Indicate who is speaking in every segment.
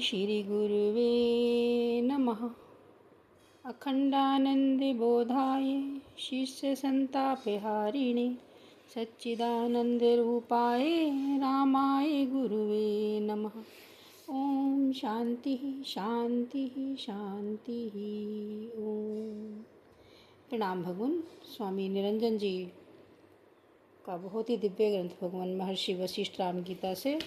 Speaker 1: श्रीगुरुवे नमः। अखण्डानन्दबोधाय शिष्यसन्तापहारिणे सच्चिदानन्दरूपाय रामाय गुरुवे नमः। ओम शांति शांति शांति। ओम। प्रणाम भगवान स्वामी निरंजन जी का बहुत ही दिव्य ग्रंथ भगवान महर्षि वशिष्ठ राम गीता से।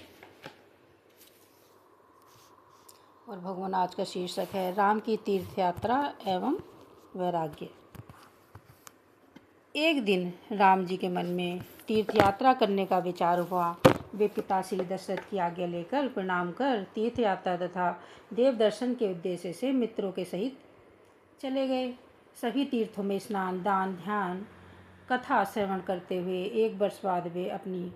Speaker 1: और भगवान आज का शीर्षक है राम की तीर्थ यात्रा एवं वैराग्य। एक दिन राम जी के मन में तीर्थ यात्रा करने का विचार हुआ। वे पिता श्री दशरथ की आज्ञा लेकर प्रणाम कर तीर्थ यात्रा तथा देव दर्शन के उद्देश्य से मित्रों के सहित चले गए। सभी तीर्थों में स्नान, दान, ध्यान, कथा श्रवण करते हुए एक वर्ष बाद वे अपनी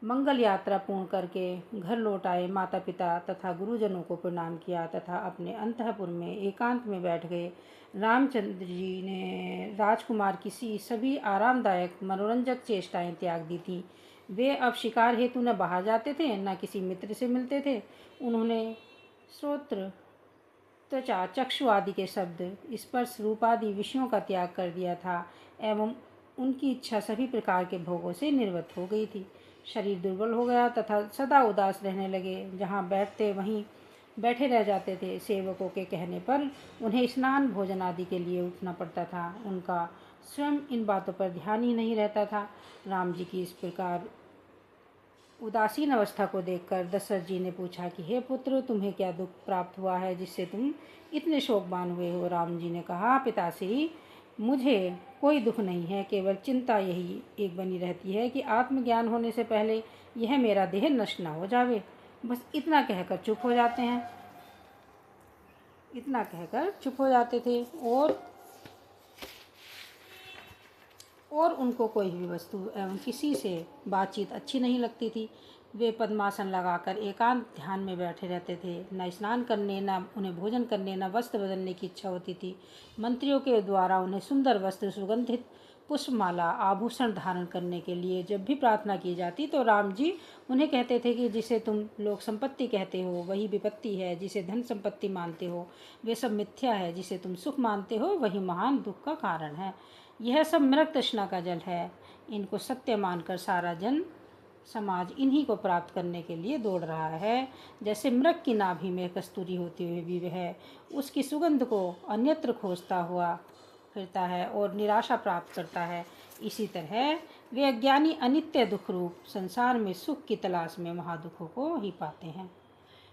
Speaker 1: मंगल यात्रा पूर्ण करके घर लौट आए। माता पिता तथा गुरुजनों को प्रणाम किया तथा अपने अंतःपुर में एकांत में बैठ गए। रामचंद्र जी ने राजकुमार की सभी आरामदायक मनोरंजक चेष्टाएं त्याग दी थी। वे अब शिकार हेतु न बाहर जाते थे, न किसी मित्र से मिलते थे। उन्होंने श्रोत्र, त्वचा, चक्षु आदि के शब्द, स्पर्श, रूप आदि विषयों का त्याग कर दिया था एवं उनकी इच्छा सभी प्रकार के भोगों से निर्वृत्त हो गई थी। शरीर दुर्बल हो गया तथा सदा उदास रहने लगे। जहाँ बैठते वहीं बैठे रह जाते थे। सेवकों के कहने पर उन्हें स्नान, भोजन आदि के लिए उठना पड़ता था। उनका स्वयं इन बातों पर ध्यान ही नहीं रहता था। राम जी की इस प्रकार उदासीन अवस्था को देखकर दशरथ जी ने पूछा कि हे पुत्र, तुम्हें क्या दुख प्राप्त हुआ है जिससे तुम इतने शोकवान हुए हो। राम जी ने कहा, पिताश्री, मुझे कोई दुख नहीं है, केवल चिंता यही एक बनी रहती है कि आत्मज्ञान होने से पहले यह मेरा देह नष्ट न हो जावे। बस इतना कहकर चुप हो जाते हैं। इतना कहकर चुप हो जाते थे और उनको कोई भी वस्तु एवं किसी से बातचीत अच्छी नहीं लगती थी। वे पद्मासन लगाकर एकांत ध्यान में बैठे रहते थे। न स्नान करने, न उन्हें भोजन करने, न वस्त्र बदलने की इच्छा होती थी। मंत्रियों के द्वारा उन्हें सुंदर वस्त्र, सुगंधित पुष्पमाला, आभूषण धारण करने के लिए जब भी प्रार्थना की जाती तो राम जी उन्हें कहते थे कि जिसे तुम लोग संपत्ति कहते हो वही विपत्ति है, जिसे धन संपत्ति मानते हो वे सब मिथ्या है, जिसे तुम सुख मानते हो वही महान दुख का कारण है। यह सब मृग तृष्णा का जल है। इनको सत्य मानकर सारा जन समाज इन्हीं को प्राप्त करने के लिए दौड़ रहा है। जैसे मृग की नाभि में कस्तूरी होते हुए भी वह उसकी सुगंध को अन्यत्र खोजता हुआ फिरता है और निराशा प्राप्त करता है, इसी तरह वे अज्ञानी अनित्य दुख रूप संसार में सुख की तलाश में महादुखों को ही पाते हैं।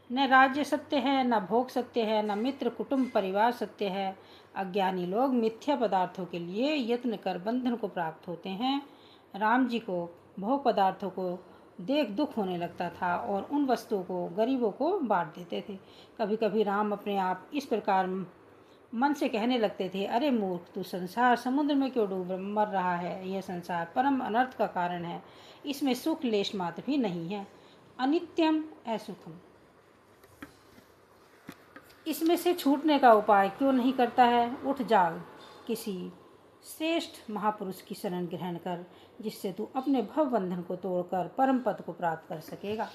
Speaker 1: न राज्य सत्य है, न भोग सत्य है, न मित्र, कुटुंब, परिवार सत्य है। अज्ञानी लोग मिथ्या पदार्थों के लिए यत्न कर बंधन को प्राप्त होते हैं। राम जी को भोग पदार्थों को देख दुख होने लगता था और उन वस्तुओं को गरीबों को बांट देते थे। कभी कभी राम अपने आप इस प्रकार मन से कहने लगते थे, अरे मूर्ख, तू संसार समुद्र में क्यों डूब मर रहा है। यह संसार परम अनर्थ का कारण है। इसमें सुख लेश मात्र भी नहीं है। अनित्यम असुखम। इसमें से छूटने का उपाय क्यों नहीं करता है। उठ जाग, किसी श्रेष्ठ महापुरुष की शरण ग्रहण कर, जिससे तू अपने भव बंधन को तोड़कर परम पद को प्राप्त कर सकेगा।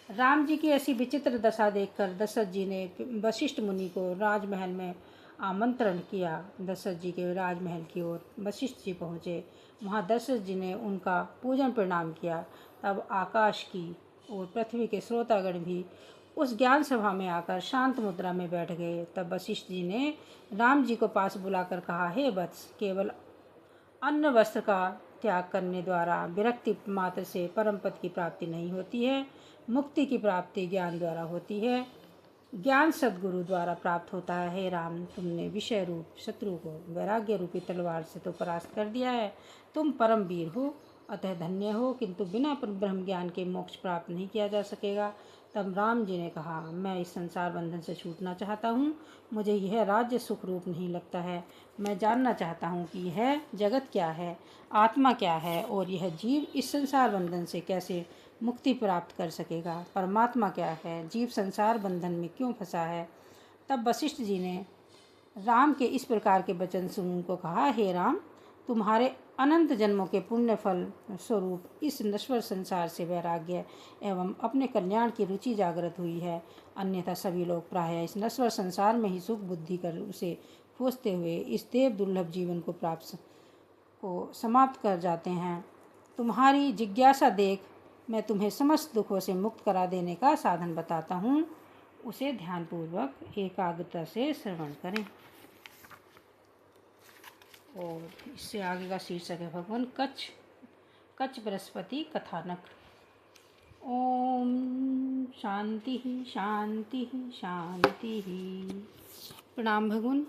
Speaker 1: राम जी की ऐसी विचित्र दशा देखकर दशरथ जी ने वशिष्ठ मुनि को राजमहल में आमंत्रण किया। दशरथ जी के राजमहल की ओर वशिष्ठ जी पहुँचे। वहाँ दशरथ जी ने उनका पूजन प्रणाम किया। तब आकाश की और पृथ्वी के श्रोतागण भी उस ज्ञान सभा में आकर शांत मुद्रा में बैठ गए। तब वशिष्ठ जी ने राम जी को पास बुलाकर कहा, हे वत्स, केवल अन्न वस्त्र का त्याग करने द्वारा विरक्ति मात्र से परम पद की प्राप्ति नहीं होती है। मुक्ति की प्राप्ति ज्ञान द्वारा होती है। ज्ञान सद्गुरु द्वारा प्राप्त होता है। हे राम, तुमने विषय रूप शत्रु को वैराग्य रूपी तलवार से तो परास्त कर दिया है। तुम परम वीर हो, अतः धन्य हो, किंतु बिना ब्रह्म ज्ञान के मोक्ष प्राप्त नहीं किया जा सकेगा। तब राम जी ने कहा, मैं इस संसार बंधन से छूटना चाहता हूँ। मुझे यह राज्य सुख रूप नहीं लगता है। मैं जानना चाहता हूँ कि यह जगत क्या है, आत्मा क्या है और यह जीव इस संसार बंधन से कैसे मुक्ति प्राप्त कर सकेगा। परमात्मा क्या है, जीव संसार बंधन में क्यों फंसा है। तब वशिष्ठ जी ने राम के इस प्रकार के वचन सुन उनको कहा, हे राम, तुम्हारे अनंत जन्मों के पुण्य फल स्वरूप इस नश्वर संसार से वैराग्य एवं अपने कल्याण की रुचि जागृत हुई है। अन्यथा सभी लोग प्रायः इस नश्वर संसार में ही सुख बुद्धि कर उसे खोजते हुए इस देव दुर्लभ जीवन को समाप्त कर जाते हैं। तुम्हारी जिज्ञासा देख मैं तुम्हें समस्त दुखों से मुक्त करा देने का साधन बताता हूँ। उसे ध्यानपूर्वक एकाग्रता से श्रवण करें। और इससे आगे का शीर्षक है भगवान कच्छ बृहस्पति कथानक। ओम शांति शांति शांति। प्रणाम भगवान।